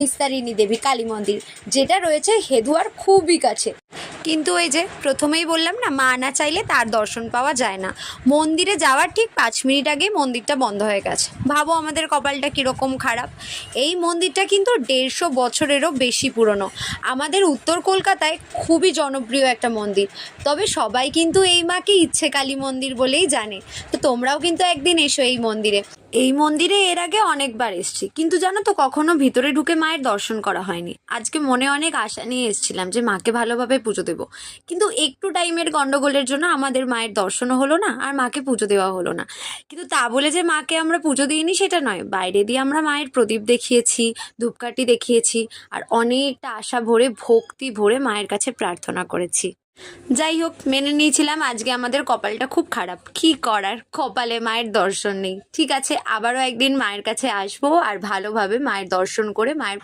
নিস্তারিণী দেবী কালী মন্দির, যেটা রয়েছে হেদুয়ার খুবই কাছে। কিন্তু এই যে প্রথমেই বললাম না, মা না চাইলে তার দর্শন পাওয়া যায় না। মন্দিরে যাওয়ার ঠিক 5 মিনিট আগেই মন্দিরটা বন্ধ হয়ে গেছে। ভাবো আমাদের কপালটা কীরকম খারাপ। এই মন্দিরটা কিন্তু 150 বছরেরও বেশি পুরনো। আমাদের উত্তর কলকাতায় খুবই জনপ্রিয় একটা মন্দির। তবে সবাই কিন্তু এই মাকে ইচ্ছে কালী মন্দির বলেই জানে। তো তোমরাও কিন্তু একদিন এসো এই মন্দিরে। এই মন্দিরে এর আগে অনেকবার এসেছি, কিন্তু জানো তো কখনো ভিতরে ঢুকে মায়ের দর্শন করা হয়নি। আজকে মনে অনেক আশা নিয়ে এসেছিলাম যে মাকে ভালোভাবে পুজো দেবো, কিন্তু একটু টাইমের গন্ডগোলের জন্য আমাদের মায়ের দর্শনও হলো না আর মাকে পুজো দেওয়া হলো না। কিন্তু তা বলে যে মাকে আমরা পুজো দিইনি সেটা নয়, বাইরে দিয়ে আমরা মায়ের প্রদীপ দেখিয়েছি, ধূপকাঠি দেখিয়েছি, আর অনেকটা আশা ভরে ভক্তি ভরে মায়ের কাছে প্রার্থনা করেছি। যাই হোক, মেনে নিয়েছিলাম আজকে আমাদের কপালটা খুব খারাপ, কি করার, কপালে মায়ের দর্শন নেই। ঠিক আছে, আবারও একদিন মায়ের কাছে আসবো আর ভালোভাবে মায়ের দর্শন করে মায়ের